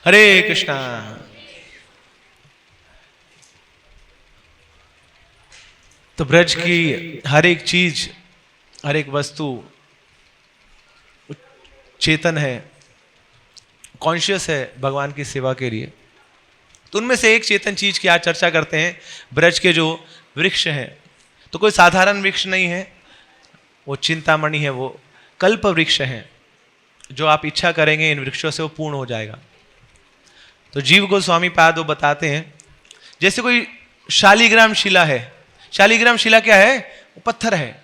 हरे कृष्णा। तो ब्रज की हर एक चीज, हर एक वस्तु चेतन है, कॉन्शियस है भगवान की सेवा के लिए। तो उनमें से एक चेतन चीज की आज चर्चा करते हैं। ब्रज के जो वृक्ष हैं, तो कोई साधारण वृक्ष नहीं है, वो चिंतामणि है, वो कल्प वृक्ष है। जो आप इच्छा करेंगे इन वृक्षों से वो पूर्ण हो जाएगा। तो जीव गोस्वामी पाद वो बताते हैं, जैसे कोई शालिग्राम शिला है। शालिग्राम शिला क्या है? वो पत्थर है,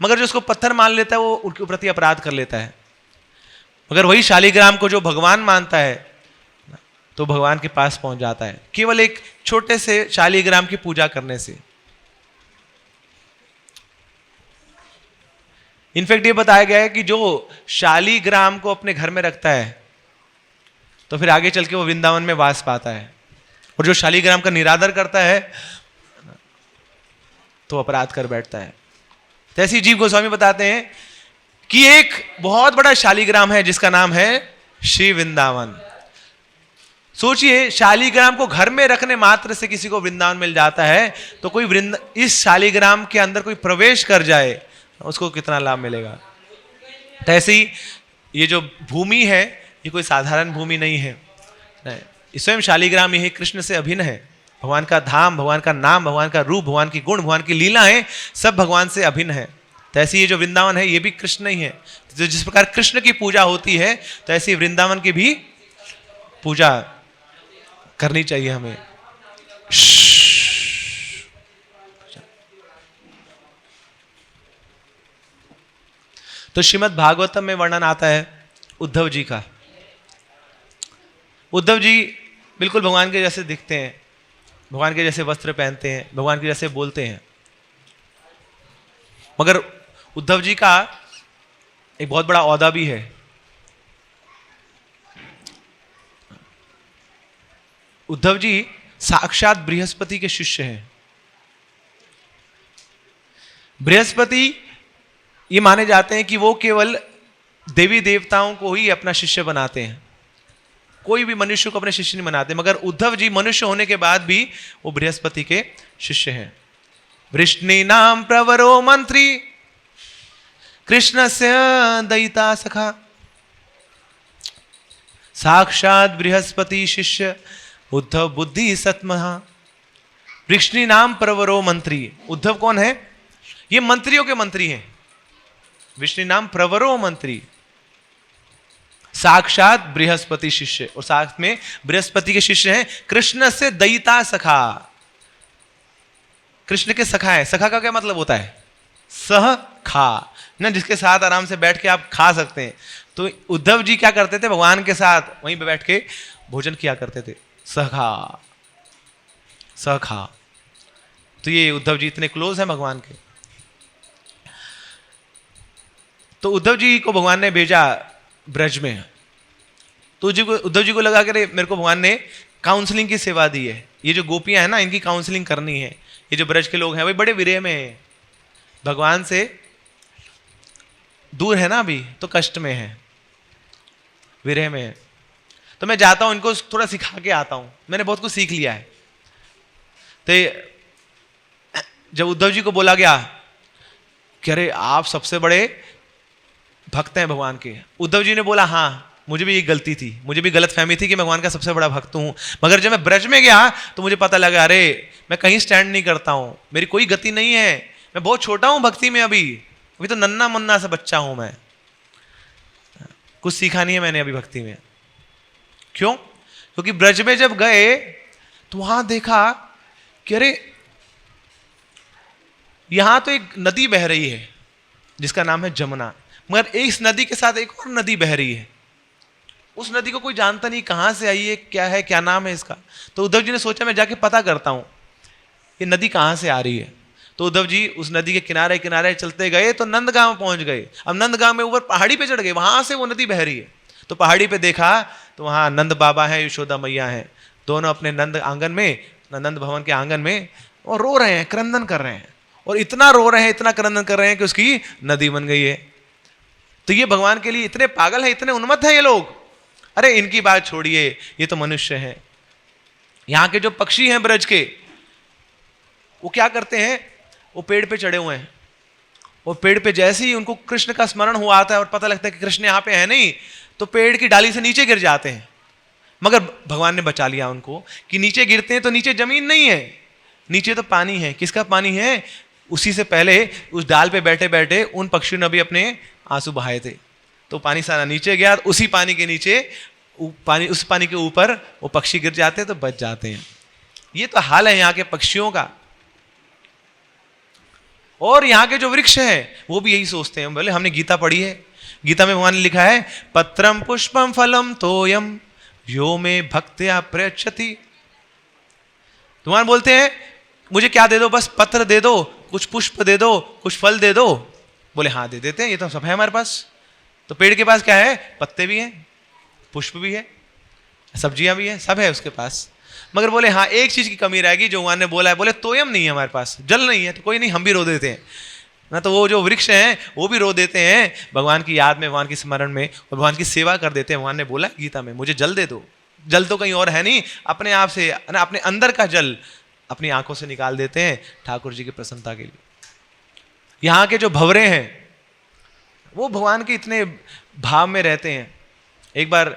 मगर जो उसको पत्थर मान लेता है वो उनके प्रति अपराध कर लेता है। मगर वही शालिग्राम को जो भगवान मानता है तो भगवान के पास पहुंच जाता है, केवल एक छोटे से शालिग्राम की पूजा करने से। इनफैक्ट ये बताया गया है कि जो शालिग्राम को अपने घर में रखता है तो फिर आगे चल के वो वृंदावन में वास पाता है, और जो शालिग्राम का निरादर करता है तो अपराध कर बैठता है। तो ऐसी जीव गोस्वामी बताते हैं कि एक बहुत बड़ा शालिग्राम है जिसका नाम है श्री वृंदावन। सोचिए, शालिग्राम को घर में रखने मात्र से किसी को वृंदावन मिल जाता है, तो कोई इस शालिग्राम के अंदर कोई प्रवेश कर जाए उसको कितना लाभ मिलेगा। तो ऐसे ही ये जो भूमि है ये कोई साधारण भूमि नहीं है, स्वयं शालिग्राम ये कृष्ण से अभिन्न है। भगवान का धाम, भगवान का नाम, भगवान का रूप, भगवान की गुण, भगवान की लीलाएं सब भगवान से अभिन्न है। तो ऐसे ये जो वृंदावन है ये भी कृष्ण ही है। तो जिस प्रकार कृष्ण की पूजा होती है तो ऐसी वृंदावन की भी पूजा करनी चाहिए हमें। तो श्रीमद् भागवतम में वर्णन आता है उद्धव जी का। उद्धव जी बिल्कुल भगवान के जैसे दिखते हैं, भगवान के जैसे वस्त्र पहनते हैं, भगवान के जैसे बोलते हैं, मगर उद्धव जी का एक बहुत बड़ा औहदा भी है। उद्धव जी साक्षात बृहस्पति के शिष्य हैं। बृहस्पति ये माने जाते हैं कि वो केवल देवी देवताओं को ही अपना शिष्य बनाते हैं, कोई भी मनुष्य को अपने शिष्य नहीं बनाते। मगर उद्धव जी मनुष्य होने के बाद भी वो बृहस्पति के शिष्य हैं। वृष्णि नाम प्रवरो मंत्री कृष्णस्य दयिता सखा, साक्षात बृहस्पति शिष्य उद्धव बुद्धि सत्महा। वृष्णि नाम प्रवरो मंत्री, उद्धव कौन है? ये मंत्रियों के मंत्री हैं। विष्णु नाम प्रवरो मंत्री, साक्षात बृहस्पति शिष्य, और साथ में बृहस्पति के शिष्य हैं। कृष्ण से दयिता सखा, कृष्ण के सखा है। सखा का क्या मतलब होता है? सह खा, ना, जिसके साथ आराम से बैठ के आप खा सकते हैं। तो उद्धव जी क्या करते थे? भगवान के साथ वहीं पे बैठ के भोजन किया करते थे। सखा सखा, तो ये उद्धव जी इतने क्लोज हैं भगवान के। तो उद्धव जी को भगवान ने भेजा ब्रज में। तो उद्धव जी को लगा कि मेरे को भगवान ने काउंसलिंग की सेवा दी है, ये जो गोपियां हैं ना इनकी काउंसलिंग करनी है। ये जो ब्रज के लोग हैं वही बड़े विरह में हैं, भगवान से दूर है ना, अभी तो कष्ट में है, विरह में है। तो मैं जाता हूं, इनको थोड़ा सिखा के आता हूं, मैंने बहुत कुछ सीख लिया है। तो जब उद्धव जी को बोला गया कि अरे आप सबसे बड़े भक्त हैं भगवान के, उद्धव जी ने बोला हाँ मुझे भी ये गलती थी, मुझे भी गलत फहमी थी कि मैं भगवान का सबसे बड़ा भक्त हूं। मगर जब मैं ब्रज में गया तो मुझे पता लगा अरे मैं कहीं स्टैंड नहीं करता हूं, मेरी कोई गति नहीं है, मैं बहुत छोटा हूं भक्ति में, अभी तो नन्ना मुन्ना सा बच्चा हूं मैं, कुछ सीखा नहीं है मैंने अभी भक्ति में। क्यों? क्योंकि ब्रज में जब गए तो वहां देखा कि अरे यहां तो एक नदी बह रही है जिसका नाम है जमुना, मगर इस नदी के साथ एक और नदी बह रही है। उस नदी को कोई जानता नहीं कहां से आई है, क्या है, क्या नाम है इसका। तो उद्धव जी ने सोचा मैं जाके पता करता हूं ये नदी कहां से आ रही है। तो उद्धव जी उस नदी के किनारे किनारे चलते गए तो नंदगांव पहुंच गए। अब नंदगांव में ऊपर पहाड़ी पे चढ़ गए, वहां से वो नदी बह रही है। तो पहाड़ी पे देखा तो वहां नंद बाबा हैं, यशोदा मैया हैं, दोनों अपने नंद आंगन में, नंद भवन के आंगन में, और रो रहे हैं, क्रंदन कर रहे हैं, और इतना रो रहे हैं, इतना क्रंदन कर रहे हैं कि उसकी नदी बन गई है। तो ये भगवान के लिए इतने पागल है, इतने उन्मत्त है ये लोग अरे इनकी बात छोड़िए, ये तो मनुष्य है। यहां के जो पक्षी हैं ब्रज के, वो क्या करते हैं, वो पेड़ पे चढ़े हुए हैं, और पेड़ पे जैसे ही उनको कृष्ण का स्मरण हुआ आता है और पता लगता है कि कृष्ण यहाँ पे है नहीं, तो पेड़ की डाली से नीचे गिर जाते हैं। मगर भगवान ने बचा लिया उनको कि नीचे गिरते हैं तो नीचे जमीन नहीं है, नीचे तो पानी है। किसका पानी है? उसी से पहले उस डाल पे बैठे बैठे उन पक्षियों ने भी अपने आंसू बहाए थे, तो पानी सारा नीचे गया। उसी पानी के नीचे पानी, उस पानी के ऊपर वो पक्षी गिर जाते हैं तो बच जाते हैं। ये तो हाल है यहाँ के पक्षियों का। और यहाँ के जो वृक्ष हैं वो भी यही सोचते हैं। बोले हमने गीता पढ़ी है, गीता में भगवान ने लिखा है पत्रम पुष्पम फलम तोयम यो में भक्त्या प्रयच्छति। भगवान बोलते हैं मुझे क्या दे दो, बस पत्र दे दो, कुछ पुष्प दे दो, कुछ फल दे दो। बोले हाँ दे देते हैं, ये तो सब है हमारे पास। तो पेड़ के पास क्या है? पत्ते भी हैं, पुष्प भी है, सब्जियां भी है, सब है उसके पास। मगर बोले हाँ एक चीज की कमी रहेगी जो भगवान ने बोला है। बोले तोयम नहीं है हमारे पास, जल नहीं है। तो कोई नहीं, हम भी रो देते हैं ना। तो वो जो वृक्ष हैं वो भी रो देते हैं भगवान की याद में, भगवान की स्मरण में, और भगवान की सेवा कर देते हैं। भगवान ने बोला गीता में मुझे जल दे दो। जल तो कहीं और है नहीं, अपने आप से ना, अपने अंदर का जल अपनी आंखों से निकाल देते हैं ठाकुर जी की प्रसन्नता के लिए। यहाँ के जो भंवरे हैं वो भगवान के इतने भाव में रहते हैं। एक बार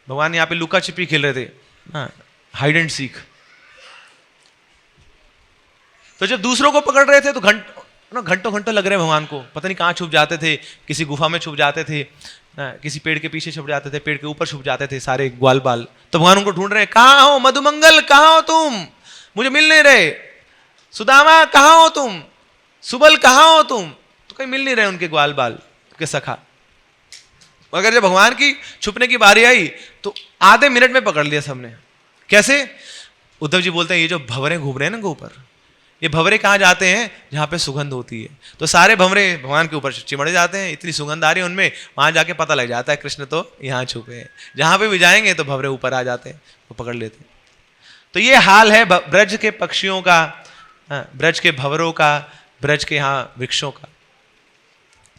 भगवान यहाँ पे लुका छिपी खेल रहे थे, हाइड एंड सीक। तो जब दूसरों को पकड़ रहे थे तो घंटों घंटों लग रहे भगवान को, पता नहीं कहाँ छुप जाते थे, किसी गुफा में छुप जाते थे, किसी पेड़ के पीछे छुप जाते थे, पेड़ के ऊपर छुप जाते थे सारे ग्वाल बाल। तो भगवान उनको ढूंढ रहे हैं, कहाँ हो मधुमंगल, कहाँ हो तुम, मुझे मिल नहीं रहे। सुदामा कहाँ हो तुम, सुबल कहाँ हो तुम, तो कहीं मिल नहीं रहे उनके ग्वाल बाल के सखा। मगर जब भगवान की छुपने की बारी आई तो आधे मिनट में पकड़ लिया सबने। कैसे? उद्धव जी बोलते हैं ये जो भंवरे घूम रहे हैं ना ऊपर, ये भंवरे कहाँ जाते हैं? जहाँ पे सुगंध होती है। तो सारे भंवरे भगवान के ऊपर चिमड़े जाते हैं, इतनी सुगंध आ रही है उनमें, वहां जाके पता लग जाता है कृष्ण तो यहाँ छुपे हैं। जहां पे भी जाएंगे तो भंवरे ऊपर आ जाते हैं, वो पकड़ लेते हैं। तो ये हाल है ब्रज के पक्षियों का, ब्रज के भंवरों का, ब्रज के यहाँ वृक्षों का।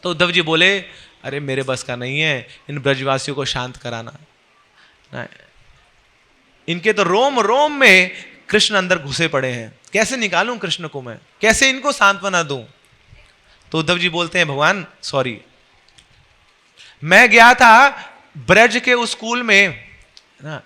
तो उद्धव जी बोले अरे मेरे बस का नहीं है इन ब्रजवासियों को शांत कराना। इनके तो रोम रोम में कृष्ण अंदर घुसे पड़े हैं, कैसे निकालूं कृष्ण को मैं, कैसे इनको सांत्वना दूं? तो उद्धव जी बोलते हैं भगवान सॉरी, मैं गया था ब्रज के उस स्कूल में ना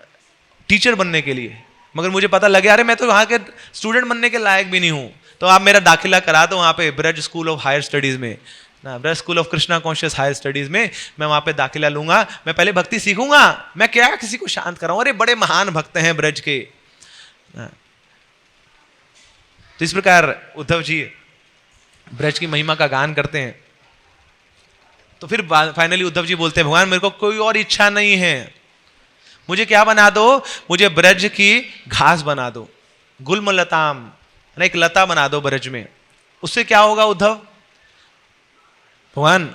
टीचर बनने के लिए, मगर मुझे पता लग गया अरे मैं तो वहां के स्टूडेंट बनने के लायक भी नहीं हूं, तो आप मेरा दाखिला करा दो वहां पे Braj school of higher studies में ना, Braj school of Krishna conscious higher studies में मैं वहां पे दाखिला लूंगा। मैं पहले भक्ति सीखूंगा, मैं क्या किसी को शांत कराऊं, अरे बड़े महान भक्त हैं ब्रज के। तो इस प्रकार उद्धव जी ब्रज की महिमा का गान करते हैं। तो फिर फाइनली उद्धव जी बोलते हैं भगवान मेरे को कोई और इच्छा नहीं है, मुझे क्या बना दो, मुझे ब्रज की घास बना दो, गुल्म लताम, एक लता बना दो ब्रज में। उससे क्या होगा उद्धव? भगवान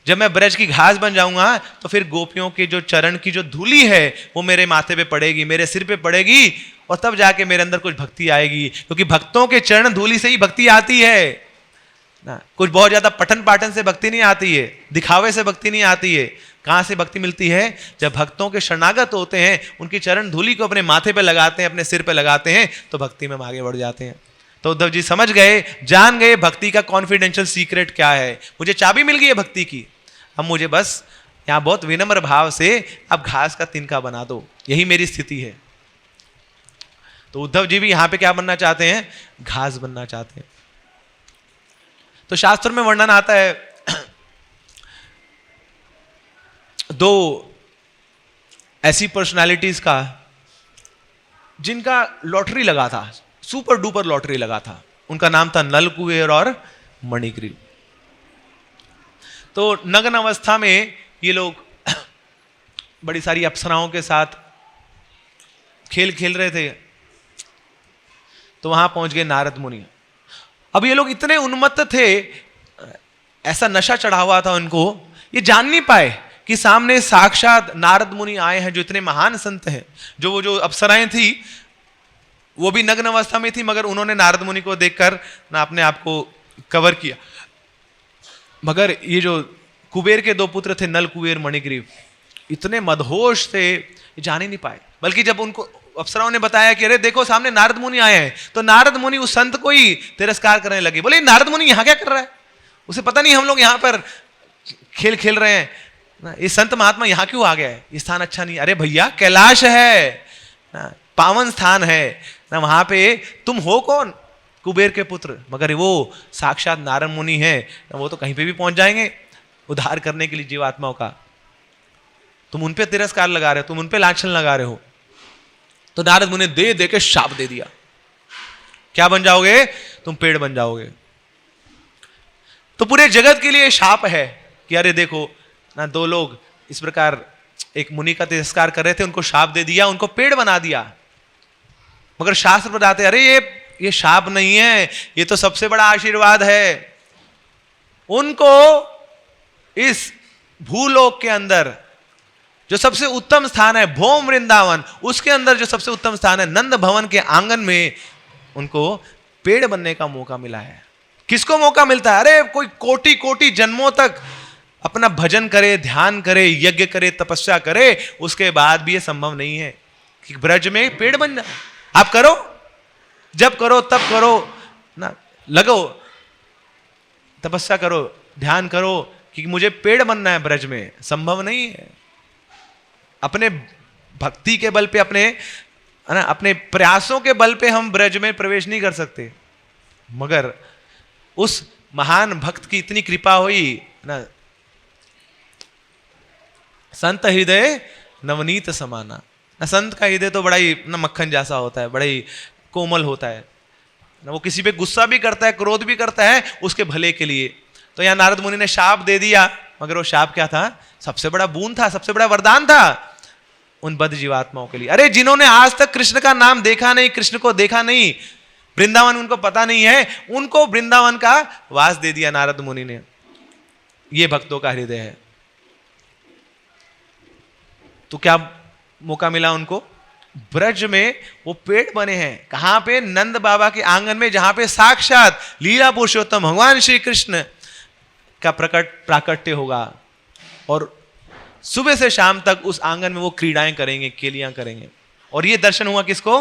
जब मैं ब्रज की घास बन जाऊंगा तो फिर गोपियों के जो चरण की जो धूली है वो मेरे माथे पे पड़ेगी, मेरे सिर पे पड़ेगी, और तब जाके मेरे अंदर कुछ भक्ति आएगी। क्योंकि भक्तों के चरण धूली से ही भक्ति आती है ना, कुछ बहुत ज्यादा पठन पाठन से भक्ति नहीं आती है, दिखावे से भक्ति नहीं आती है। कहां से भक्ति मिलती है? जब भक्तों के शरणागत होते हैं, उनकी चरण धूली को अपने माथे पे लगाते हैं, अपने सिर पे लगाते हैं, तो भक्ति में हम आगे बढ़ जाते हैं। तो उद्धव जी समझ गए, जान गए भक्ति का कॉन्फिडेंशियल सीक्रेट क्या है। मुझे चाबी मिल गई है भक्ति की, अब मुझे बस यहां बहुत विनम्र भाव से अब घास का तिनका बना दो, यही मेरी स्थिति है। तो उद्धव जी भी यहां पे क्या बनना चाहते हैं? घास बनना चाहते हैं। तो शास्त्र में वर्णन आता है दो ऐसी पर्सनालिटीज का जिनका लॉटरी लगा था, सुपर डुपर लॉटरी लगा था। उनका नाम था नलकुबेर और मणिग्रीव। तो नग्न अवस्था में ये लोग बड़ी सारी अप्सराओं के साथ खेल खेल रहे थे। तो वहां पहुंच गए नारद मुनि। अब ये लोग इतने उन्मत्त थे, ऐसा नशा चढ़ा हुआ था उनको, ये जान नहीं पाए कि सामने साक्षात नारद मुनि आए हैं, जो इतने महान संत हैं। वो जो अप्सराएं थी वो भी नग्न अवस्था में थी, मगर उन्होंने नारद मुनि को देखकर ना अपने आप को कवर किया। मगर ये जो कुबेर के दो पुत्र थे, नल कुबेर मणिग्रीव, इतने मदहोश थे ये जान ही नहीं पाए। बल्कि जब उनको अप्सराओं ने बताया कि अरे देखो सामने नारद मुनि आए हैं, तो नारद मुनि उस संत को ही तिरस्कार करने लगे। बोले नारद मुनि यहाँ क्या कर रहा है, उसे पता नहीं हम लोग यहाँ पर खेल खेल रहे हैं ना, ये संत महात्मा यहाँ क्यों आ गया है, ये स्थान अच्छा नहीं। अरे भैया कैलाश है ना, पावन स्थान है ना, वहां पे तुम हो कौन, कुबेर के पुत्र, मगर वो साक्षात नारद मुनि है, वो तो कहीं पे भी पहुंच जाएंगे उद्धार करने के लिए जीवात्माओं का। तुम उन पे तिरस्कार लगा रहे हो, तुम उन पे लांछन लगा रहे हो। तो नारद मुनि दे दे के शाप दे दिया, क्या बन जाओगे, तुम पेड़ बन जाओगे। तो पूरे जगत के लिए शाप है कि अरे देखो ना, दो लोग इस प्रकार एक मुनि का तिरस्कार कर रहे थे, उनको शाप दे दिया, उनको पेड़ बना दिया। मगर शास्त्र बताते अरे ये शाप नहीं है, ये तो सबसे बड़ा आशीर्वाद है। उनको इस भूलोक के अंदर जो सबसे उत्तम स्थान है भौम वृंदावन, उसके अंदर जो सबसे उत्तम स्थान है नंद भवन के आंगन में, उनको पेड़ बनने का मौका मिला है। किसको मौका मिलता है, अरे कोई कोटि कोटि जन्मों तक अपना भजन करे, ध्यान करे, यज्ञ करे, तपस्या करे, उसके बाद भी ये संभव नहीं है कि ब्रज में पेड़ बन जाए। आप करो, जब करो तब करो ना, लगो तपस्या करो, ध्यान करो कि मुझे पेड़ बनना है ब्रज में, संभव नहीं है। अपने भक्ति के बल पे, अपने प्रयासों के बल पे हम ब्रज में प्रवेश नहीं कर सकते। मगर उस महान भक्त की इतनी कृपा हुई ना, संत हृदय नवनीत समाना ना, संत का हृदय तो बड़ा ही ना मक्खन जैसा होता है, बड़ा ही कोमल होता है ना, वो किसी पे गुस्सा भी करता है, क्रोध भी करता है उसके भले के लिए। तो यहां नारद मुनि ने शाप दे दिया, मगर वो शाप क्या था, सबसे बड़ा बूंद था, सबसे बड़ा वरदान था उन बद्ध जीवात्माओं के लिए। अरे जिन्होंने आज तक कृष्ण का नाम देखा नहीं, कृष्ण को देखा नहीं, वृंदावन उनको पता नहीं है, उनको वृंदावन का वास दे दिया नारद मुनि ने। ये भक्तों का हृदय है। तो क्या मौका मिला उनको, ब्रज में वो पेड़ बने हैं। कहां पे, नंद बाबा के आंगन में, जहां पे साक्षात लीला पुरुषोत्तम भगवान श्री कृष्ण का प्राकट्य होगा, और सुबह से शाम तक उस आंगन में वो क्रीड़ाएं करेंगे, केलियां करेंगे। और ये दर्शन हुआ किसको,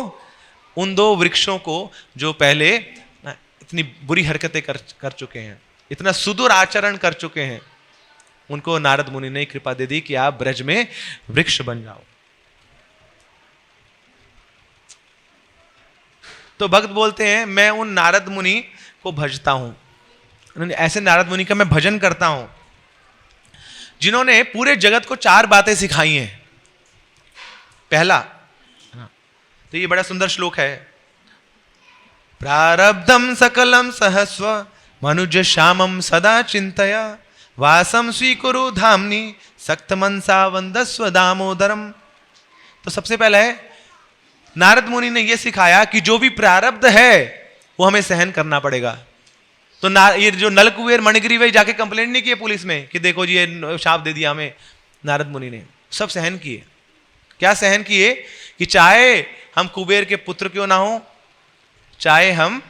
उन दो वृक्षों को जो पहले इतनी बुरी हरकतें कर चुके हैं, इतना सुदूर आचरण कर चुके हैं, उनको नारद मुनि ने कृपा दे दी कि आप ब्रज में वृक्ष बन जाओ। तो भक्त बोलते हैं मैं उन नारद मुनि को भजता हूं, ऐसे नारद मुनि का मैं भजन करता हूं जिन्होंने पूरे जगत को 4 बातें सिखाई हैं। पहला, तो ये बड़ा सुंदर श्लोक है, प्रारब्धम सकलम सहस्व मनुज श्यामम सदा चिंतया वासम स्वीकुरु धामनी सक्त मनसा वंदस्व दामोदरम। तो सबसे पहला है, नारद मुनि ने यह सिखाया कि जो भी प्रारब्ध है वो हमें सहन करना पड़ेगा। तो ये जो नलकुबेर मणिग्रीव जाके कंप्लेंट नहीं किए पुलिस में कि देखो जी ये शाप दे दिया हमें, नारद मुनि ने सब सहन किए। क्या सहन किए कि चाहे हम कुबेर के पुत्र क्यों ना हो, चाहे हम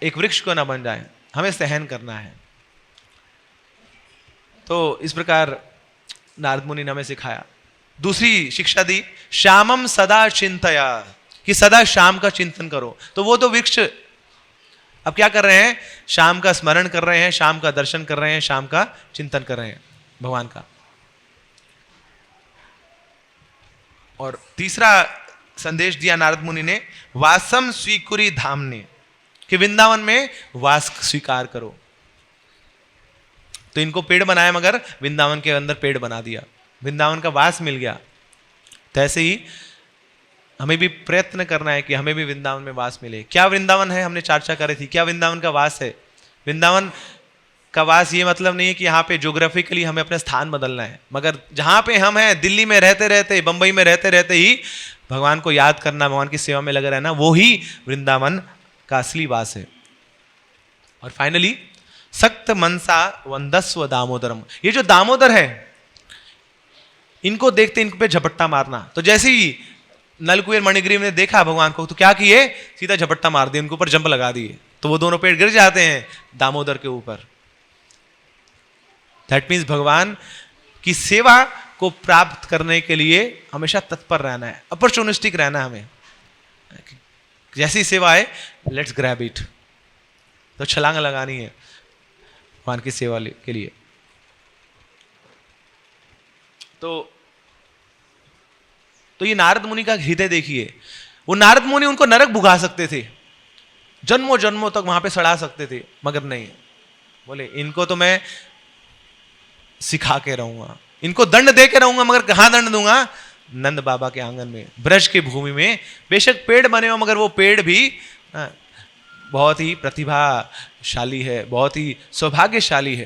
एक वृक्ष क्यों ना बन जाए, हमें सहन करना है। तो इस प्रकार नारद मुनि ने हमें सिखाया। दूसरी शिक्षा दी, श्यामम सदा चिंतया, कि सदा श्याम का चिंतन करो। तो वो तो वृक्ष अब क्या कर रहे हैं, श्याम का स्मरण कर रहे हैं, श्याम का दर्शन कर रहे हैं, श्याम का चिंतन कर रहे हैं भगवान का। और तीसरा संदेश दिया नारद मुनि ने, वासम स्वीकुरी धामने, कि वृंदावन में वास स्वीकार करो। तो इनको पेड़ बनाया, मगर वृंदावन के अंदर पेड़ बना दिया, वृंदावन का वास मिल गया। तो ऐसे ही हमें भी प्रयत्न करना है कि हमें भी वृंदावन में वास मिले। क्या वृंदावन है, हमने चर्चा करी थी, क्या वृंदावन का वास है। वृंदावन का वास ये मतलब नहीं है कि यहाँ पे ज्योग्राफिकली हमें अपना स्थान बदलना है, मगर जहाँ पे हम हैं, दिल्ली में रहते रहते, बंबई में रहते रहते ही भगवान को याद करना, भगवान की सेवा में लगे रहना, वो ही वृंदावन का असली वास है। और फाइनली, सक्त मनसा वंदस्व दामोदरम, ये जो दामोदर है इनको देखते इन पे झपट्टा मारना। तो जैसे ही नलकुबेर मणिग्रीव ने देखा भगवान को, तो क्या किए, सीधा झपट्टा मार दिए, उनके ऊपर जंप लगा दिए, तो वो दोनों पेड़ गिर जाते हैं दामोदर के ऊपर। दैट मीन्स भगवान की सेवा को प्राप्त करने के लिए हमेशा तत्पर रहना है, अपॉर्चुनिस्टिक रहना है हमें। जैसी सेवा है, लेट्स ग्रैब इट, तो छलांग लगानी है भगवान की सेवा के लिए। तो ये नारद मुनि का हृदय देखिए। वो नारद मुनि उनको नरक भुगा सकते थे, जन्मों जन्मों तक वहां पे सड़ा सकते थे, मगर नहीं, बोले इनको तो मैं सिखा के रहूंगा, इनको दंड दे के रहूंगा, मगर कहां दंड दूंगा? नंद बाबा के आंगन में, ब्रज की भूमि में। बेशक पेड़ बने हो, मगर वो पेड़ भी बहुत ही प्रतिभाशाली है, बहुत ही सौभाग्यशाली है,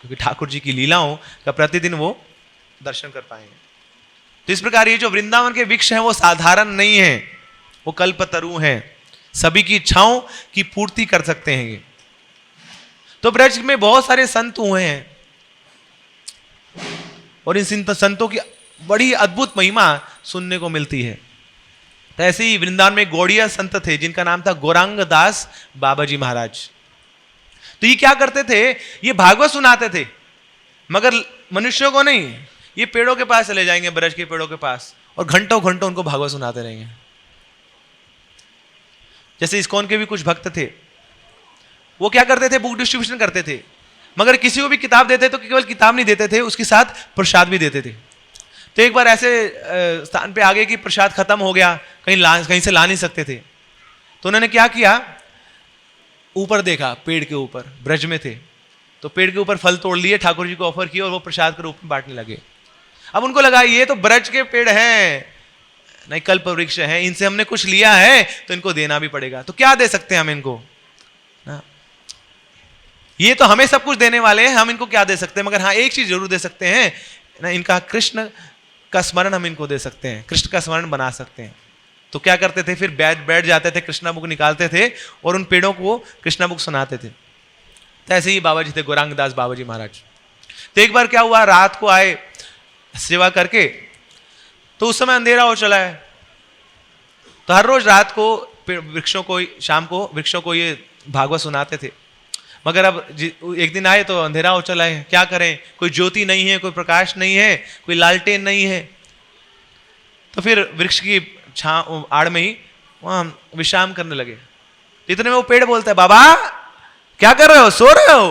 क्योंकि ठाकुर जी की लीलाओं का प्रतिदिन वो दर्शन कर पाएंगे। तो इस प्रकार ये जो वृंदावन के वृक्ष हैं वो साधारण नहीं है, वो कल्पतरु हैं, सभी की इच्छाओं की पूर्ति कर सकते हैं ये। तो ब्रज में बहुत सारे संत हुए हैं और इन संतों की बड़ी अद्भुत महिमा सुनने को मिलती है। तो ऐसे ही वृंदावन में गौड़िया संत थे जिनका नाम था गौरांग दास बाबा जी महाराज। तो ये क्या करते थे? ये भागवत सुनाते थे, मगर मनुष्यों को नहीं, ये पेड़ों के पास चले जाएंगे, ब्रज के पेड़ों के पास, और घंटों घंटों उनको भागवत सुनाते रहेंगे। जैसे इस्कॉन के भी कुछ भक्त थे, वो क्या करते थे? बुक डिस्ट्रीब्यूशन करते थे, मगर किसी को भी किताब देते तो केवल किताब नहीं देते थे, उसके साथ प्रसाद भी देते थे। तो एक बार ऐसे स्थान पे आ गए कि प्रसाद खत्म हो गया, कहीं से ला नहीं सकते थे। तो उन्होंने क्या किया? ऊपर देखा, पेड़ के ऊपर, ब्रज में थे, तो पेड़ के ऊपर फल तोड़ लिए, ठाकुर जी को ऑफर किए और वो प्रसाद के रूप में बांटने लगे। अब उनको लगा ये तो ब्रज के पेड़ हैं, नहीं कल्प वृक्ष हैं, इनसे हमने कुछ लिया है तो इनको देना भी पड़ेगा। तो क्या दे सकते हैं हम इनको ना? ये तो हमें सब कुछ देने वाले हैं, हम इनको क्या दे सकते हैं? मगर हाँ, एक चीज जरूर दे सकते हैं ना, इनका कृष्ण का स्मरण हम इनको दे सकते हैं, कृष्ण का स्मरण बना सकते हैं। तो क्या करते थे? फिर बैठ जाते थे, कृष्णा बुक निकालते थे और उन पेड़ों को कृष्णा बुक सुनाते थे। तो ऐसे ही बाबा जी थे, गौरांग दास बाबा जी महाराज। तो एक बार क्या हुआ, रात को आए सेवा करके, तो उस समय अंधेरा हो चला है। तो हर रोज रात को वृक्षों को, शाम को वृक्षों को ये भागवत सुनाते थे, मगर अब एक दिन आए तो अंधेरा हो चला है, क्या करें? कोई ज्योति नहीं है, कोई प्रकाश नहीं है, कोई लालटेन नहीं है। तो फिर वृक्ष की छांव आड़ में ही वहां विश्राम करने लगे। इतने में वो पेड़ बोलता है, बाबा क्या कर रहे हो? सो रहे हो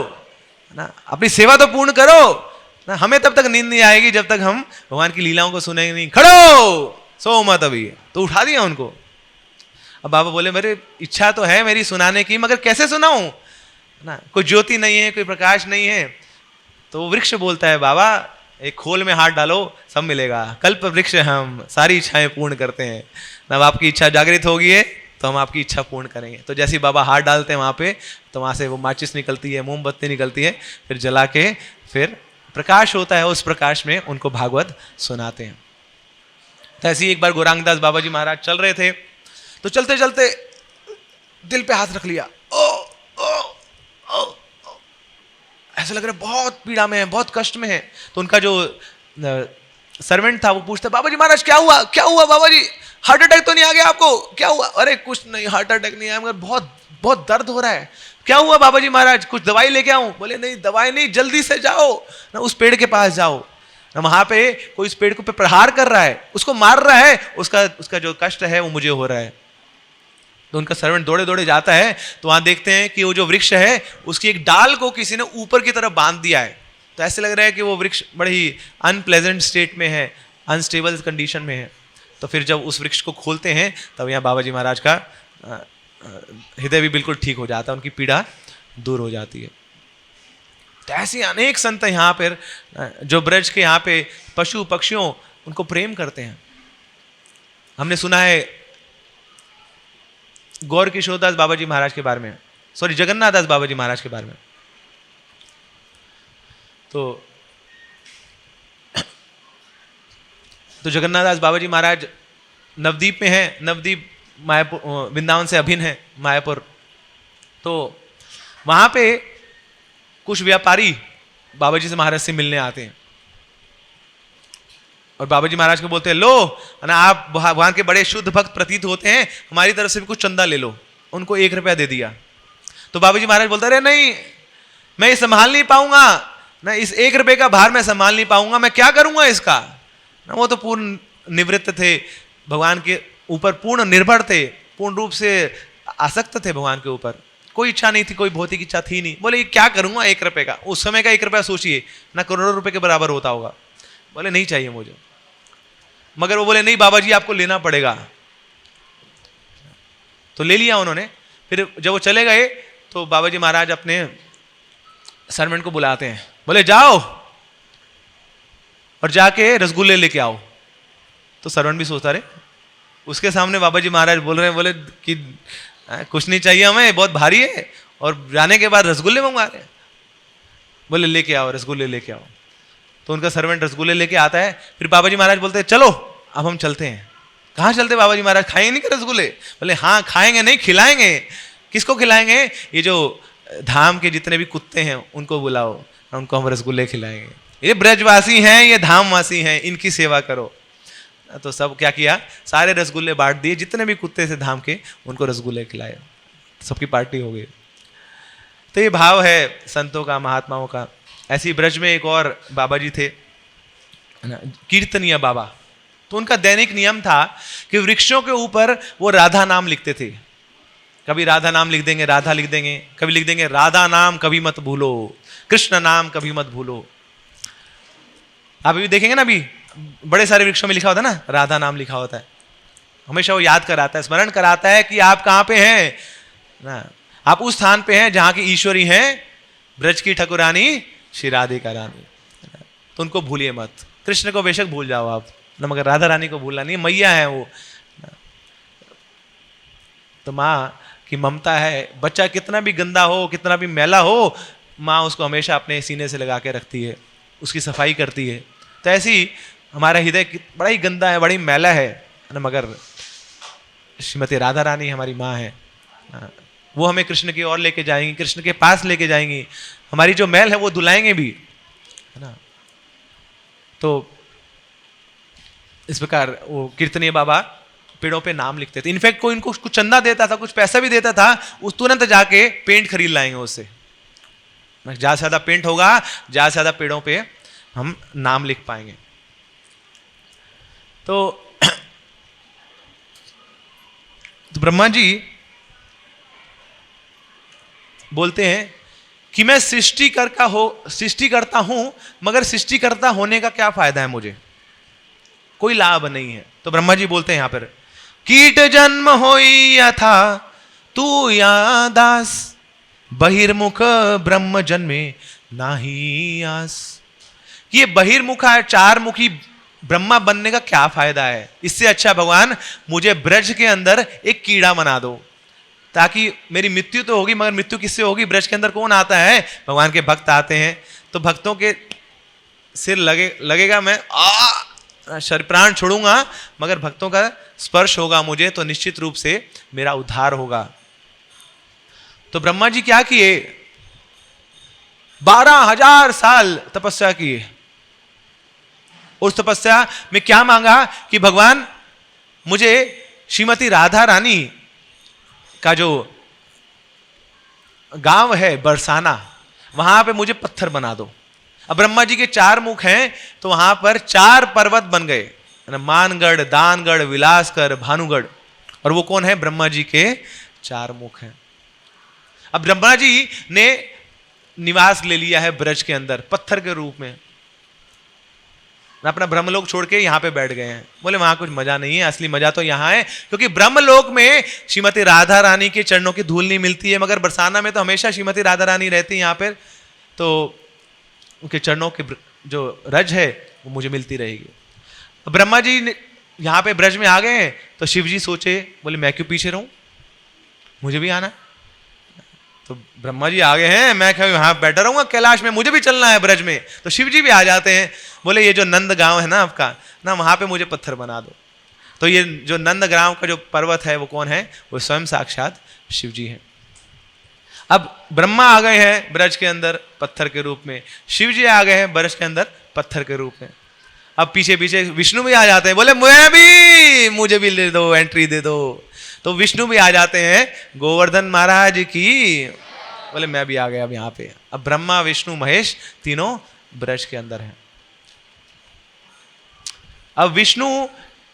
ना? अपनी सेवा तो पूर्ण करो ना, हमें तब तक नींद नहीं आएगी जब तक हम भगवान की लीलाओं को सुनेंगे नहीं। खड़ो, सो मत अभी। तो उठा दिया उनको। अब बाबा बोले, मेरी इच्छा तो है मेरी सुनाने की, मगर कैसे सुनाऊं ना, कोई ज्योति नहीं है, कोई प्रकाश नहीं है। तो वृक्ष बोलता है, बाबा एक खोल में हाथ डालो, सब मिलेगा, कल्प वृक्ष हम सारी इच्छाएं पूर्ण करते हैं। अब आपकी इच्छा जागृत होगी है तो हम आपकी इच्छा पूर्ण करेंगे। तो जैसे ही बाबा हाथ डालते हैं वहां पे, तो वहां से वो माचिस निकलती है, मोमबत्ती निकलती है, फिर जला के फिर प्रकाश होता है, उस प्रकाश में उनको भागवत सुनाते हैं। तो ऐसे ही एक बार गौरांग दास बाबा जी महाराज चल रहे थे, तो चलते चलते दिल पे हाथ रख लिया। ओ ओ ओ, ओ। ऐसा लग रहा है बहुत पीड़ा में है, बहुत कष्ट में है। तो उनका जो सर्वेंट था वो पूछता, बाबा जी महाराज क्या हुआ? क्या हुआ बाबा जी? हार्ट अटैक तो नहीं आ गया आपको? क्या हुआ? अरे कुछ नहीं, हार्ट अटैक नहीं आया, मगर बहुत बहुत दर्द हो रहा है। क्या हुआ बाबा जी महाराज? कुछ दवाई लेके आऊं? बोले नहीं, दवाई नहीं, जल्दी से जाओ ना, उस पेड़ के पास जाओ ना, वहां पे कोई उस पेड़ को प्रहार कर रहा है, उसको मार रहा है, उसका जो कष्ट है वो मुझे हो रहा है। तो उनका सर्वेंट दौड़े दौड़े जाता है, तो वहां देखते हैं कि वो जो वृक्ष है उसकी एक डाल को किसी ने ऊपर की तरफ बांध दिया है। तो ऐसे लग रहा है कि वो वृक्ष बड़ी ही अनप्लेजेंट स्टेट में है, अनस्टेबल कंडीशन में है। तो फिर जब उस वृक्ष को खोलते हैं तब यहाँ बाबा जी महाराज का हृदय भी बिल्कुल ठीक हो जाता है, उनकी पीड़ा दूर हो जाती है। तो ऐसे अनेक संत यहाँ पर जो ब्रज के यहाँ पे पशु पक्षियों उनको प्रेम करते हैं। हमने सुना है गौर किशोरदास बाबा जी महाराज के बारे में, सॉरी जगन्नाथ दास बाबा जी महाराज के बारे में। तो जगन्नाथ दास बाबा जी महाराज नवदीप में हैं, नवदीप मायापुर वृंदावन से अभिन्न है मायापुर। तो वहां पे कुछ व्यापारी बाबा जी से महाराज से मिलने आते हैं और बाबा जी महाराज को बोलते हैं, लो ना, आप भगवान के बड़े शुद्ध भक्त प्रतीत होते हैं, हमारी तरफ से भी कुछ चंदा ले लो। उनको 1 रुपया दे दिया। तो बाबा जी महाराज बोलते, अरे नहीं, मैं ये संभाल नहीं पाऊंगा, ना इस 1 रुपए का भार मैं संभाल नहीं पाऊंगा, मैं क्या करूंगा इसका ना। वो तो पूर्ण निवृत्त थे, भगवान के ऊपर पूर्ण निर्भर थे, पूर्ण रूप से आसक्त थे भगवान के ऊपर, कोई इच्छा नहीं थी, कोई भौतिक इच्छा थी नहीं। बोले क्या करूंगा 1 रुपए का, उस समय का 1 रुपया सोचिए ना करोड़ों रुपए के बराबर होता होगा। बोले नहीं चाहिए मुझे, मगर वो बोले नहीं बाबा जी आपको लेना पड़ेगा, तो ले लिया उन्होंने। फिर जब वो चले गए तो बाबा जी महाराज अपने सर्वेंट को बुलाते हैं, बोले जाओ और जाके रसगुल्ले लेके आओ। तो सर्वेंट भी सोचता रहे, उसके सामने बाबा जी महाराज बोल रहे हैं, बोले कि कुछ नहीं चाहिए हमें, बहुत भारी है, और जाने के बाद रसगुल्ले मंगवा रहे हैं। बोले लेके आओ रसगुल्ले लेके आओ। तो उनका सर्वेंट रसगुल्ले लेके आता है। फिर बाबा जी महाराज बोलते हैं चलो अब हम चलते हैं। कहाँ चलते बाबा जी महाराज, खाएंगे नहीं क्या रसगुल्ले? बोले हाँ खाएंगे, नहीं खिलाएंगे। किसको खिलाएंगे? ये जो धाम के जितने भी कुत्ते हैं उनको बुलाओ, उनको हम रसगुल्ले खिलाएंगे। ये ब्रजवासी हैं, ये धामवासी हैं, इनकी सेवा करो। तो सब क्या किया, सारे रसगुल्ले बांट दिए, जितने भी कुत्ते थे धाम के उनको रसगुल्ले खिलाए, सबकी पार्टी हो गई। तो ये भाव है संतों का, महात्माओं का। ऐसी ब्रज में एक और बाबा जी थे कीर्तनीय बाबा। तो उनका दैनिक नियम था कि वृक्षों के ऊपर वो राधा नाम लिखते थे। कभी राधा नाम लिख देंगे, राधा लिख देंगे, कभी लिख देंगे राधा नाम कभी मत भूलो, कृष्ण नाम कभी मत भूलो। आप अभी देखेंगे ना, अभी बड़े सारे वृक्षों में लिखा होता है ना, राधा नाम लिखा होता है। हमेशा वो याद कराता है, स्मरण कराता है कि आप कहाँ पे हैं ना, आप उस स्थान पे हैं जहां की ईश्वरी हैं ब्रज की ठकुरानी श्री राधिका रानी। तो उनको भूलिए मत। कृष्ण को बेशक भूल जाओ आप ना, मगर राधा रानी को भूलना नहीं, मैया है वो। तो माँ की ममता है, बच्चा कितना भी गंदा हो, कितना भी मैला हो, माँ उसको हमेशा अपने सीने से लगा के रखती है, उसकी सफाई करती है। तो ऐसी हमारा हृदय बड़ा ही गंदा है, बड़ा ही मैला है ना, मगर श्रीमती राधा रानी हमारी माँ है, वो हमें कृष्ण की ओर लेके जाएंगी, कृष्ण के पास लेके जाएंगी, हमारी जो मैल है वो धुलाएंगे भी, है ना। तो इस प्रकार वो कीर्तनीय बाबा पेड़ों पे नाम लिखते थे। इनफैक्ट कोई इनको कुछ चंदा देता था, कुछ पैसा भी देता था, उस तुरंत जाके पेंट खरीद लाएंगे उससे। ज्यादा से ज्यादा पेंट होगा, ज्यादा से ज्यादा पेड़ों पे हम नाम लिख पाएंगे। तो ब्रह्मा जी बोलते हैं कि मैं सृष्टिकर्ता हूं, मगर सृष्टिकर्ता होने का क्या फायदा है मुझे, कोई लाभ नहीं है। तो ब्रह्मा जी बोलते हैं यहां पर, कीट जन्म होई यथा तू या दास, बहिर्मुख ब्रह्म जन्मे नाही आस। ये बहिर्मुखा है, 4 मुखी ब्रह्मा बनने का क्या फायदा है? इससे अच्छा भगवान मुझे ब्रज के अंदर एक कीड़ा बना दो, ताकि मेरी मृत्यु तो होगी, मगर मृत्यु किससे होगी? ब्रज के अंदर कौन आता है? भगवान के भक्त आते हैं। तो भक्तों के सिर लगेगा, मैं शरीर प्राण छोड़ूंगा, मगर भक्तों का स्पर्श होगा मुझे, तो निश्चित रूप से मेरा उद्धार होगा। तो ब्रह्मा जी क्या किए? 12,000 साल तपस्या किए। उस तपस्या में क्या मांगा कि भगवान मुझे श्रीमती राधा रानी का जो गांव है बरसाना, वहां पे मुझे पत्थर बना दो। अब ब्रह्मा जी के 4 मुख हैं, तो वहां पर 4 पर्वत बन गए, मानगढ़, दानगढ़, विलासगढ़, भानुगढ़। और वो कौन है? ब्रह्मा जी के 4 मुख हैं। अब ब्रह्मा जी ने निवास ले लिया है ब्रज के अंदर पत्थर के रूप में, अपना ब्रह्मलोक छोड़ के यहां पे बैठ गए हैं। बोले वहां कुछ मजा नहीं है, असली मजा तो यहां है, क्योंकि ब्रह्मलोक में श्रीमती राधा रानी के चरणों की धूल नहीं मिलती है, मगर बरसाना में तो हमेशा श्रीमती राधा रानी रहती है यहाँ पर, तो उनके चरणों की जो रज है वो मुझे मिलती रहेगी। ब्रह्मा जी यहाँ पे ब्रज में आ गए हैं, तो शिव जी सोचे, बोले मैं क्यों पीछे रहूं, मुझे भी आना। तो ब्रह्मा जी आ गए हैं, मैं कहीं वहां बैठा रहूंगा कैलाश में, मुझे भी चलना है ब्रज में। तो शिव जी भी आ जाते हैं, बोले ये जो नंद गांव है ना आपका ना, वहां पे मुझे पत्थर बना दो। तो ये जो नंद गांव का जो पर्वत है वो कौन है? वो स्वयं साक्षात शिव जी हैं। अब ब्रह्मा आ गए हैं ब्रज के अंदर पत्थर के रूप में, शिव जी आ गए हैं ब्रज के अंदर पत्थर के रूप में। अब पीछे पीछे विष्णु भी आ जाते हैं, बोले मुझे भी ले दो, एंट्री दे दो। तो विष्णु भी आ जाते हैं, गोवर्धन महाराज की, बोले मैं भी आ गया अब यहाँ पे। अब ब्रह्मा विष्णु महेश तीनों ब्रज के अंदर है। अब विष्णु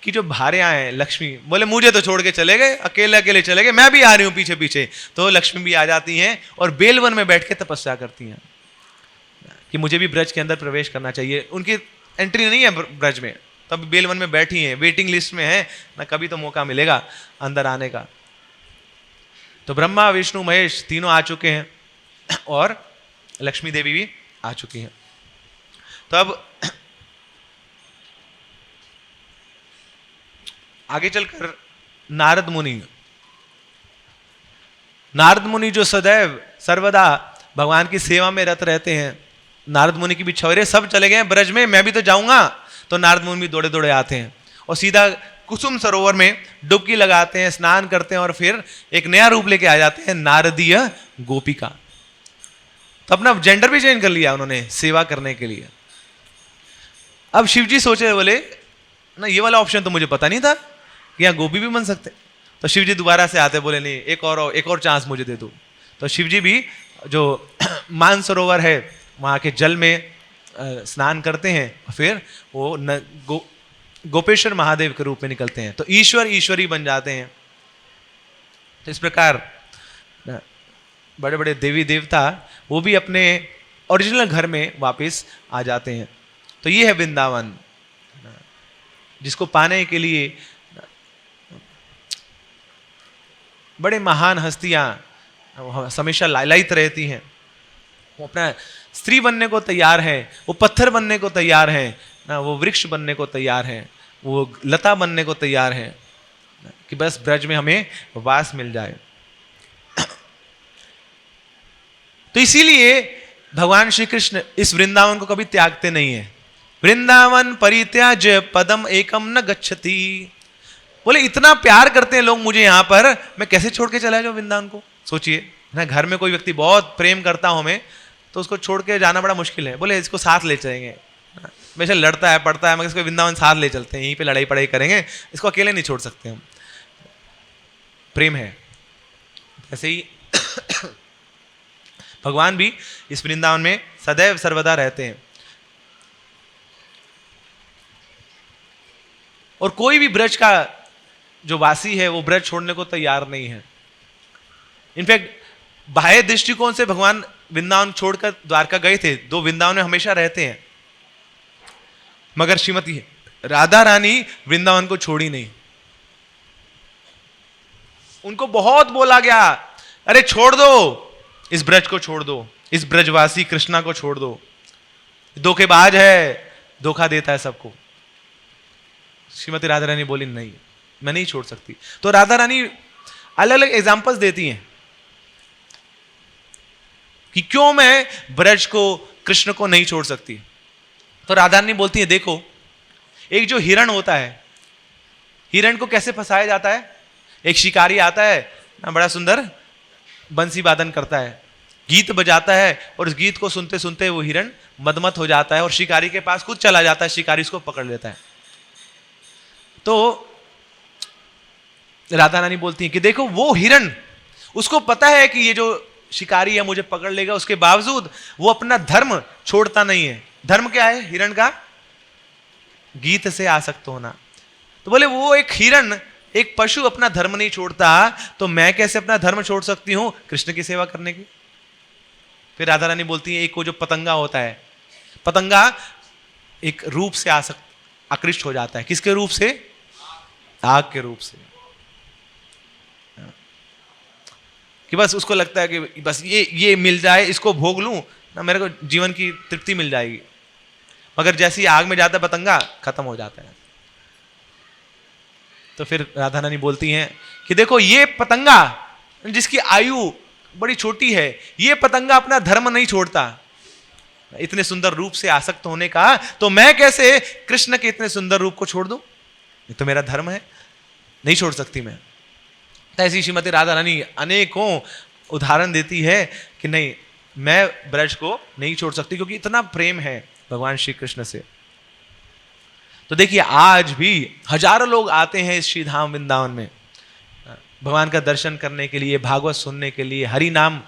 की जो भार्या हैं लक्ष्मी बोले मुझे तो छोड़ के चले गए, अकेले अकेले चले गए, मैं भी आ रही हूं पीछे पीछे। तो लक्ष्मी भी आ जाती हैं और बेलवन में बैठ के तपस्या करती हैं कि मुझे भी ब्रज के अंदर प्रवेश करना चाहिए। उनकी एंट्री नहीं है ब्रज में, तब बेलवन में बैठी हैं, वेटिंग लिस्ट में है ना, कभी तो मौका मिलेगा अंदर आने का। तो ब्रह्मा विष्णु महेश तीनों आ चुके हैं और लक्ष्मी देवी भी आ चुकी हैं। तो अब आगे चलकर नारद मुनि जो सदैव सर्वदा भगवान की सेवा में रत रहते हैं, नारद मुनि की भी छवरे सब चले गए ब्रज में, मैं भी तो जाऊंगा। तो नारद मुनि भी दौड़े दौड़े आते हैं और सीधा कुसुम सरोवर में डुबकी लगाते हैं, स्नान करते हैं और फिर एक नया रूप लेके आ जाते हैं, नारदीय गोपिका। तो अपना जेंडर भी चेंज कर लिया उन्होंने सेवा करने के लिए। अब शिवजी सोचे, बोले ना ये वाला ऑप्शन तो मुझे पता नहीं था कि यहाँ गोपी भी बन सकते। तो शिवजी दोबारा से आते, बोले नहीं एक और चांस मुझे दे दो। तो शिवजी भी जो मानसरोवर है वहाँ के जल में स्नान करते हैं, फिर वो गोपेश्वर महादेव के रूप में निकलते हैं, तो ईश्वरी बन जाते हैं। तो इस प्रकार बड़े बड़े देवी देवता वो भी अपने ओरिजिनल घर में वापस आ जाते हैं। तो ये है वृंदावन, जिसको पाने के लिए बड़े महान हस्तियां हमेशा लालायित रहती हैं। वो अपना स्त्री बनने को तैयार है, वो पत्थर बनने को तैयार है ना, वो वृक्ष बनने को तैयार है, वो लता बनने को तैयार है कि बस ब्रज में हमें वास मिल जाए। तो इसीलिए भगवान श्री कृष्ण इस वृंदावन को कभी त्यागते नहीं है। वृंदावन परित्याज पदम एकम न गच्छति। बोले इतना प्यार करते हैं लोग मुझे यहां पर, मैं कैसे छोड़ के चला जाऊं वृंदावन को। सोचिए ना, घर में कोई व्यक्ति बहुत प्रेम करता हूं मैं, तो उसको छोड़ के जाना बड़ा मुश्किल है। बोले इसको साथ ले चलेंगे, वैसे लड़ता है पड़ता है, मगर इसको वृंदावन साथ ले चलते हैं, यहीं पे लड़ाई पढ़ाई करेंगे, इसको अकेले नहीं छोड़ सकते हम, प्रेम है। ऐसे ही भगवान भी इस वृंदावन में सदैव सर्वदा रहते हैं। और कोई भी ब्रज का जो वासी है वो ब्रज छोड़ने को तैयार नहीं है। इनफैक्ट बाह्य दृष्टिकोण से भगवान वृंदावन छोड़कर द्वारका गए थे, दो वृंदावन में हमेशा रहते हैं, मगर श्रीमती राधा रानी वृंदावन को छोड़ी नहीं। उनको बहुत बोला गया, अरे छोड़ दो इस ब्रज को, छोड़ दो इस ब्रजवासी कृष्णा को, छोड़ दो, धोखेबाज है, धोखा देता है सबको। श्रीमती राधा रानी बोली नहीं, मैं नहीं छोड़ सकती। तो राधा रानी अलग अलग एग्जाम्पल्स देती हैं कि क्यों मैं ब्रज को, कृष्ण को नहीं छोड़ सकती। तो राधा रानी बोलती है, देखो एक जो हिरण होता है, हिरण को कैसे फंसाया जाता है। एक शिकारी आता है ना, बड़ा सुंदर बंसी वादन करता है, गीत बजाता है, और उस गीत को सुनते सुनते वो हिरण मदमत हो जाता है और शिकारी के पास खुद चला जाता है, शिकारी उसको पकड़ लेता है। तो राधा रानी बोलती है कि देखो वो हिरण, उसको पता है कि ये जो शिकारी है मुझे पकड़ लेगा, उसके बावजूद वो अपना धर्म छोड़ता नहीं है। धर्म क्या है हिरण का? गीत से आसक्त होना। तो बोले वो एक हिरण, एक पशु अपना धर्म नहीं छोड़ता, तो मैं कैसे अपना धर्म छोड़ सकती हूं कृष्ण की सेवा करने की। फिर राधा रानी बोलती है, एक वो जो पतंगा होता है, पतंगा एक रूप से आकृष्ट हो जाता है। किसके रूप से? आग के रूप से। कि बस उसको लगता है कि बस ये मिल जाए, इसको भोग लूं ना, मेरे को जीवन की तृप्ति मिल जाएगी। मगर जैसे ही आग में जाता है पतंगा, खत्म हो जाता है। तो फिर राधा रानी बोलती हैं कि देखो ये पतंगा जिसकी आयु बड़ी छोटी है, ये पतंगा अपना धर्म नहीं छोड़ता, इतने सुंदर रूप से आसक्त होने का, तो मैं कैसे कृष्ण के इतने सुंदर रूप को छोड़ दूं? ये तो मेरा धर्म है, नहीं छोड़ सकती मैं। तो ऐसी श्रीमती राधा रानी अनेकों उदाहरण देती है कि नहीं, मैं ब्रज को नहीं छोड़ सकती, क्योंकि इतना प्रेम है भगवान श्री कृष्ण से। तो देखिए आज भी हजारों लोग आते हैं इस श्रीधाम वृंदावन में भगवान का दर्शन करने के लिए, भागवत सुनने के लिए, हरि नाम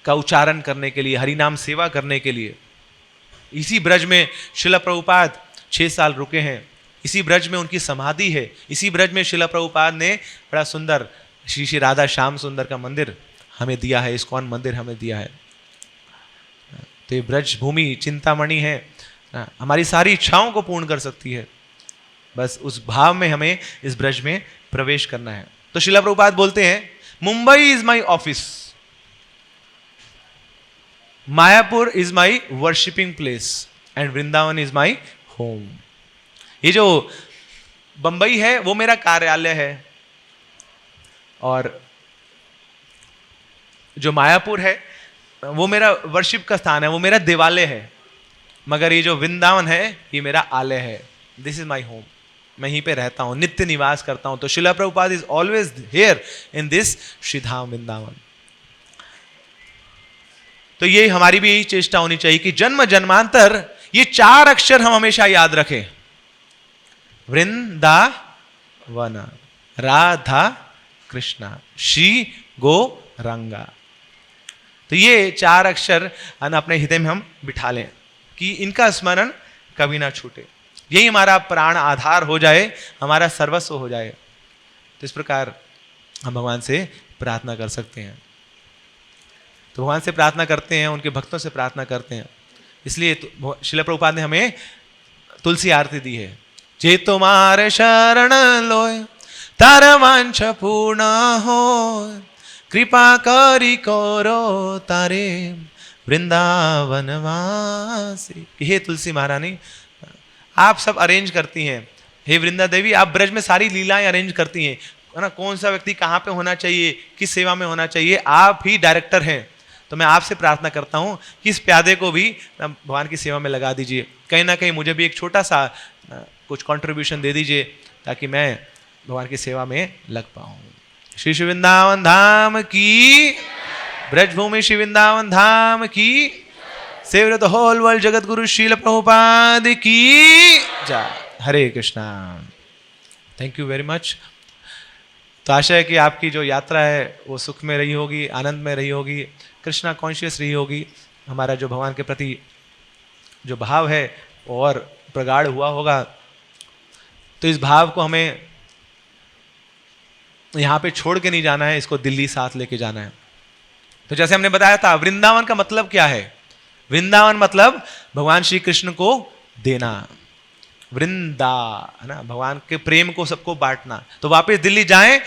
का उच्चारण करने के लिए, हरि नाम सेवा करने के लिए। इसी ब्रज में श्रील प्रभुपाद 6 साल रुके हैं, इसी ब्रज में उनकी समाधि है, इसी ब्रज में श्रील प्रभुपाद ने बड़ा सुंदर श्री श्री राधा श्याम सुंदर का मंदिर हमें दिया है, इस्कॉन मंदिर हमें दिया है। तो ये ब्रज भूमि चिंतामणि है, हमारी सारी इच्छाओं को पूर्ण कर सकती है, बस उस भाव में हमें इस ब्रज में प्रवेश करना है। तो श्रील प्रभुपाद बोलते हैं, Mumbai is my office, Mayapur is my worshipping place and Vrindavan is my home. ये जो बंबई है वो मेरा कार्यालय है, और जो मायापुर है वो मेरा वर्शिप का स्थान है, वो मेरा देवालय है, मगर ये जो वृंदावन है ये मेरा आलय है। दिस इज माई होम, मैं यहीं पे रहता हूं, नित्य निवास करता हूं। तो Srila Prabhupada is always here in this Shridham Vrindavan. तो ये हमारी भी यही चेष्टा होनी चाहिए कि जन्म जन्मांतर ये 4 अक्षर हम हमेशा याद रखें, वृंदावन, राधा कृष्णा, श्री गो रंगा। तो ये 4 अक्षर अपने हृदय में हम बिठा लें कि इनका स्मरण कभी ना छूटे, यही हमारा प्राण आधार हो जाए, हमारा सर्वस्व हो जाए। तो इस प्रकार हम भगवान से प्रार्थना कर सकते हैं। तो भगवान से प्रार्थना करते हैं, उनके भक्तों से प्रार्थना करते हैं, इसलिए तो श्रील प्रभुपाद ने हमें तुलसी आरती दी है। जे तुम्हारे शरण लोय तार वांछ पूर्ण हो, कृपा करी करो तारे वृंदावन वासी। हे तुलसी महारानी, आप सब अरेंज करती हैं, हे वृंदा देवी आप ब्रज में सारी लीलाएं अरेंज करती हैं, है ना, कौन सा व्यक्ति कहाँ पे होना चाहिए, किस सेवा में होना चाहिए, आप ही डायरेक्टर हैं। तो मैं आपसे प्रार्थना करता हूँ कि इस प्यादे को भी भगवान की सेवा में लगा दीजिए, कहीं ना कहीं मुझे भी एक छोटा सा कुछ कंट्रीब्यूशन दे दीजिए, ताकि मैं भगवान की सेवा में लग पाऊँ। श्री श्री वृंदावन धाम की, ब्रजभूमि श्री वृंदावन धाम की, save the whole world Jagat Guru Srila Prabhupada की जय। Hare Krishna. Thank you very much. तो आशा है कि आपकी जो यात्रा है वो सुख में रही होगी, आनंद में रही होगी, कृष्णा कॉन्शियस रही होगी, हमारा जो भगवान के प्रति जो भाव है वो और प्रगाढ़ हुआ होगा। तो इस भाव को हमें यहाँ पे छोड़ के नहीं जाना है, इसको दिल्ली साथ लेके जाना है। तो जैसे हमने बताया था, वृंदावन का मतलब क्या है? वृंदावन मतलब भगवान श्री कृष्ण को देना, वृंदा, है ना, भगवान के प्रेम को सबको बांटना। तो वापस दिल्ली जाएं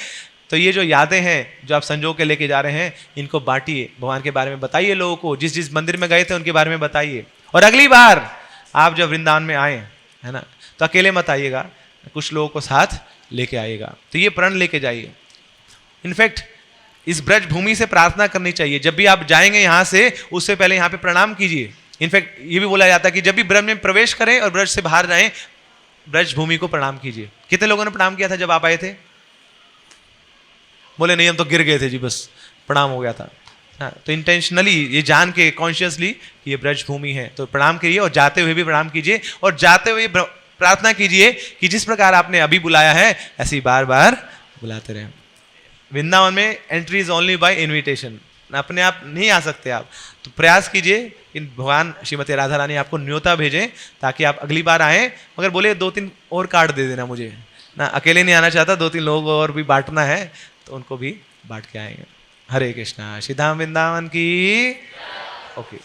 तो ये जो यादें हैं जो आप संजो के लेके जा रहे हैं, इनको बांटिए, भगवान के बारे में बताइए लोगों को, जिस जिस मंदिर में गए थे उनके बारे में बताइए। और अगली बार आप जब वृंदावन में आए, है ना, तो अकेले मत आइएगा, कुछ लोगों को साथ लेके आइएगा। तो ये प्रण लेके जाइए। इनफैक्ट इस ब्रज भूमि से प्रार्थना करनी चाहिए, जब भी आप जाएंगे यहाँ से उससे पहले यहाँ पे प्रणाम कीजिए। इनफैक्ट ये भी बोला जाता है कि जब भी ब्रज में प्रवेश करें और ब्रज से बाहर जाएं, ब्रज भूमि को प्रणाम कीजिए। कितने लोगों ने प्रणाम किया था जब आप आए थे? बोले नहीं, हम तो गिर गए थे जी, बस प्रणाम हो गया था। हाँ, तो इंटेंशनली ये जान के कॉन्शियसली ये ब्रज भूमि है, तो प्रणाम करिए और जाते हुए भी प्रणाम कीजिए, और जाते हुए प्रार्थना कीजिए कि जिस प्रकार आपने अभी बुलाया है ऐसे ही बार बार बुलाते रहें। वृंदावन में entry is only by invitation, अपने आप नहीं आ सकते आप। तो प्रयास कीजिए कि भगवान श्रीमती राधा रानी आपको न्योता भेजें ताकि आप अगली बार आएँ। मगर बोले 2-3 और कार्ड दे देना मुझे ना, अकेले नहीं आना चाहता, 2-3 लोग और भी बांटना है तो उनको भी बांट के आएंगे। हरे कृष्णा। श्री धाम वृंदावन की ओके।